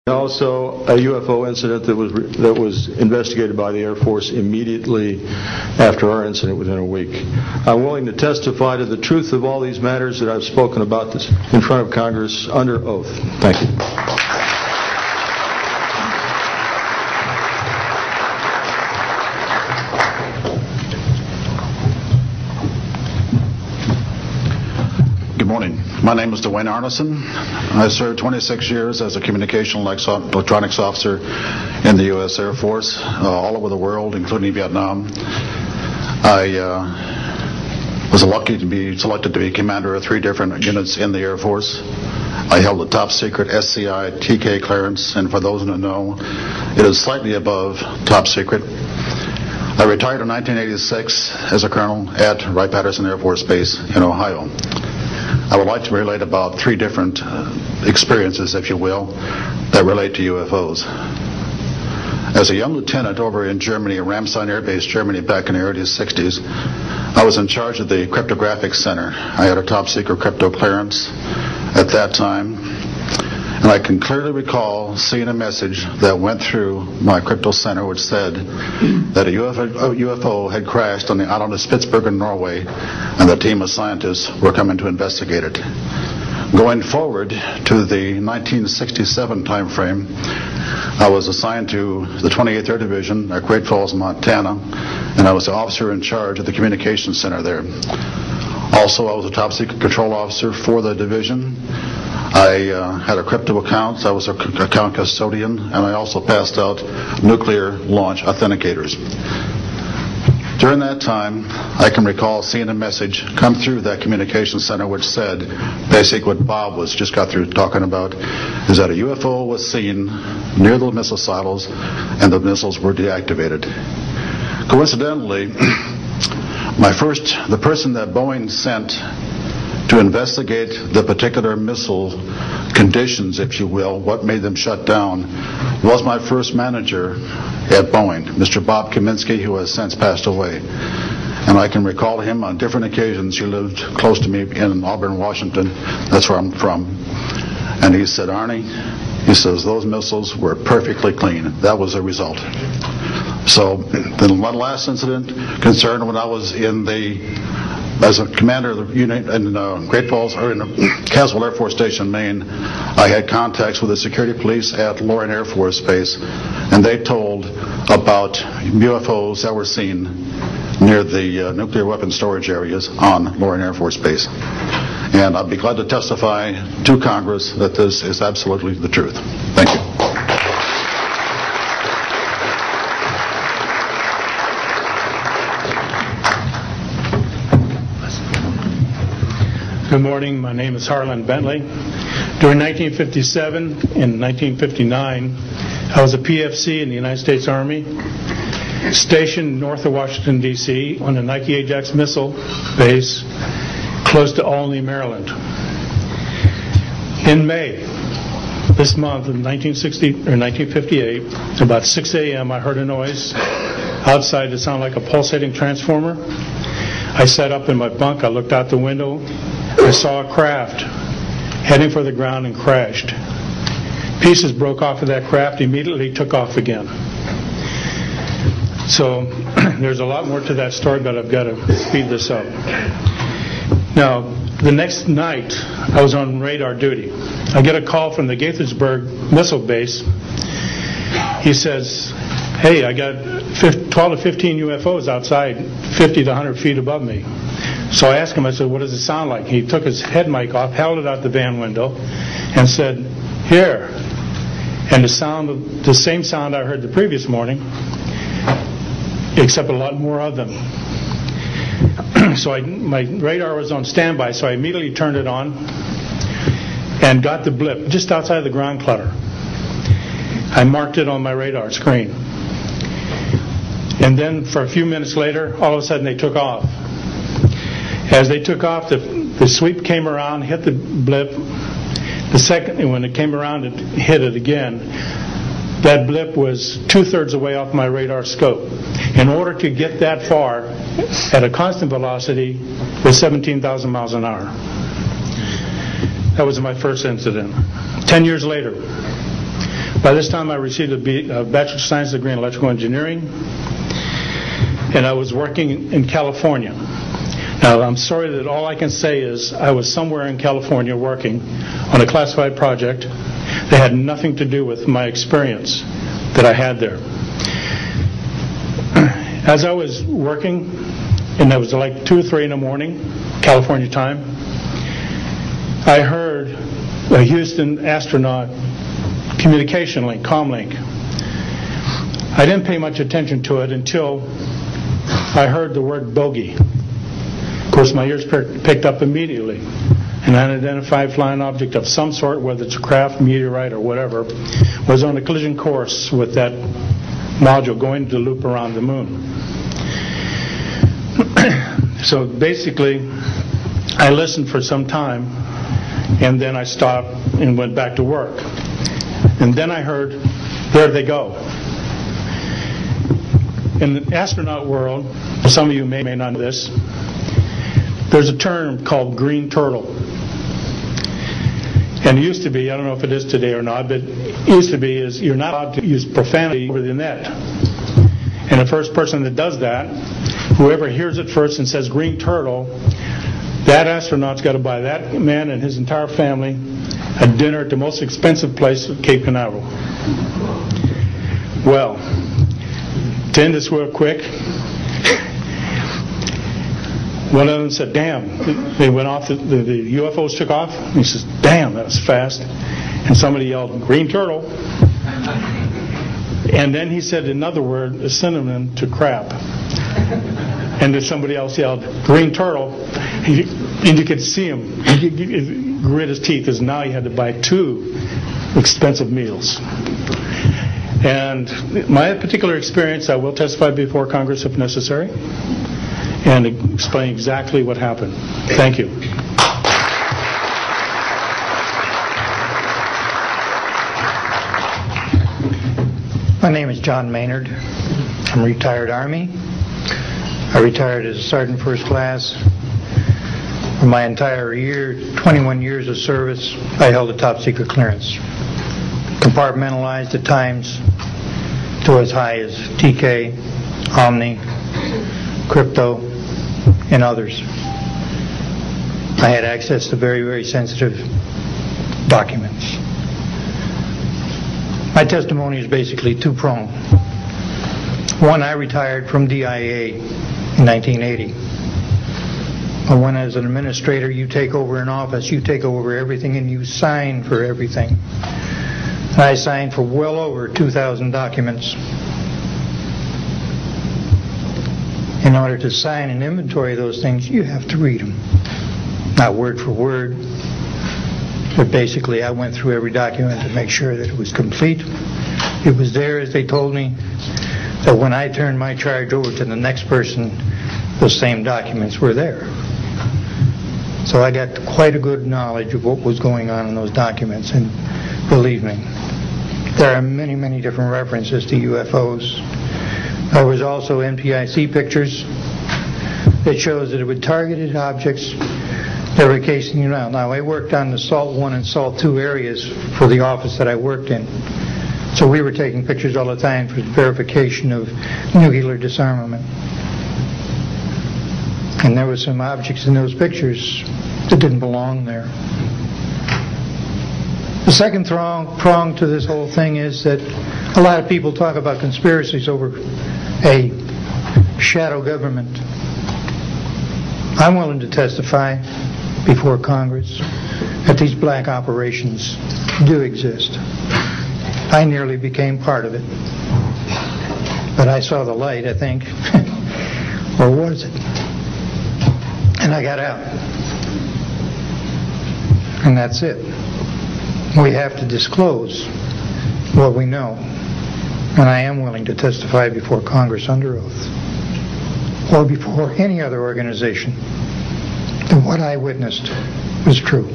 Also, a UFO incident that was investigated by the Air Force immediately after our incident within a week. I'm willing to testify to the truth of all these matters that I've spoken about this in front of Congress under oath. Thank you. My name is Dwayne Arneson. I served 26 years as a communication electronics officer in the U.S. Air Force, all over the world, including Vietnam. I was lucky to be selected to be commander of 3 different units in the Air Force. I held the top secret SCI TK clearance, and for those who don't know, it is slightly above top secret. I retired in 1986 as a colonel at Wright-Patterson Air Force Base in Ohio. I would like to relate about 3 different experiences, if you will, that relate to UFOs. As a young lieutenant over in Germany, Ramstein Air Base, Germany, back in the early 60s, I was in charge of the cryptographic center. I had a top secret crypto clearance at that time, and I can clearly recall seeing a message that went through my crypto center which said that a UFO had crashed on the island of Spitsbergen, Norway, and a team of scientists were coming to investigate it. Going forward to the 1967 time frame, I was assigned to the 28th Air Division at Great Falls, Montana, and I was the officer in charge of the communications center there. Also, I was a top secret control officer for the division. I had a crypto account. I was an account custodian, and I also passed out nuclear launch authenticators. During that time, I can recall seeing a message come through that communication center which said, basically what Bob just got through talking about, is that a UFO was seen near the missile silos and the missiles were deactivated. Coincidentally, the person that Boeing sent to investigate the particular missile conditions, if you will, what made them shut down, was my first manager at Boeing, Mr. Bob Kaminsky, who has since passed away. And I can recall him on different occasions. He lived close to me in Auburn, Washington. That's where I'm from. And he said, Arnie, he says, those missiles were perfectly clean. That was the result. So the last incident concerned when I was as a commander of the unit in Great Falls, or in Caswell Air Force Station, Maine, I had contacts with the security police at Loring Air Force Base, and they told about UFOs that were seen near the nuclear weapon storage areas on Loring Air Force Base. And I'd be glad to testify to Congress that this is absolutely the truth. Thank you. Good morning. My name is Harlan Bentley. During 1957 and 1959, I was a PFC in the United States Army, stationed north of Washington, D.C. on the Nike Ajax missile base close to Olney, Maryland. In May, this month of 1958, about 6 a.m., I heard a noise outside that sounded like a pulsating transformer. I sat up in my bunk. I looked out the window. I saw a craft heading for the ground and crashed. Pieces broke off of that craft, immediately took off again. So there's a lot more to that story, but I've got to speed this up. Now, the next night, I was on radar duty. I get a call from the Gaithersburg missile base. He says, hey, I got 12 to 15 UFOs outside, 50 to 100 feet above me. So I asked him, I said, what does it sound like? He took his head mic off, held it out the van window, and said, here. And the same sound I heard the previous morning, except a lot more of them. So my radar was on standby, so I immediately turned it on and got the blip just outside the ground clutter. I marked it on my radar screen. And then for a few minutes later, all of a sudden they took off. As they took off, the sweep came around, hit the blip. The second, when it came around, it hit it again. That blip was 2/3 away off my radar scope. In order to get that far at a constant velocity was 17,000 miles an hour. That was my first incident. 10 years later, By this time, I received a Bachelor of Science degree in Electrical Engineering, and I was working in California. Now, I'm sorry that all I can say is I was somewhere in California working on a classified project that had nothing to do with my experience that I had there. As I was working, and it was like 2 or 3 in the morning, California time, I heard a Houston astronaut communication link, comlink. I didn't pay much attention to it until I heard the word bogey. Of course, my ears picked up immediately. An unidentified flying object of some sort, whether it's a craft, meteorite, or whatever, was on a collision course with that module going to loop around the moon. So basically, I listened for some time, and then I stopped and went back to work. And then I heard, there they go. In the astronaut world, some of you may not know this, there's a term called green turtle. And it used to be, I don't know if it is today or not, but it used to be is you're not allowed to use profanity over the net. And the first person that does that, whoever hears it first and says green turtle, that astronaut's got to buy that man and his entire family a dinner at the most expensive place at Cape Canaveral. Well, to end this real quick, one of them said, damn. They went off, the UFOs took off. And he says, damn, that was fast. And somebody yelled, green turtle. And then he said another word, a synonym to crap. And then somebody else yelled, green turtle. And you could see him. He grit his teeth because now he had to buy 2 expensive meals. And my particular experience, I will testify before Congress if necessary and explain exactly what happened. Thank you. My name is John Maynard. I'm a retired Army. I retired as a Sergeant First Class. For my entire 21 years of service, I held a top secret clearance. Compartmentalized at times to as high as TK, Omni, Crypto, and others. I had access to very, very sensitive documents. My testimony is basically 2-pronged. One, I retired from DIA in 1980. And when as an administrator, you take over an office, you take over everything and you sign for everything. And I signed for well over 2,000 documents. In order to sign and inventory those things, you have to read them. Not word for word, but basically I went through every document to make sure that it was complete. It was there as they told me, that when I turned my charge over to the next person, those same documents were there. So I got quite a good knowledge of what was going on in those documents, and believe me, there are many, many different references to UFOs. There was also NPIC pictures that shows that it would targeted objects that were casing you out. Now, I worked on the SALT 1 and SALT 2 areas for the office that I worked in. So we were taking pictures all the time for verification of nuclear disarmament. And there were some objects in those pictures that didn't belong there. The second prong to this whole thing is that a lot of people talk about conspiracies over a shadow government. I'm willing to testify before Congress that these black operations do exist. I nearly became part of it. But I saw the light, I think. Or was it? And I got out. And that's it. We have to disclose what we know. And I am willing to testify before Congress under oath, or before any other organization, that what I witnessed was true.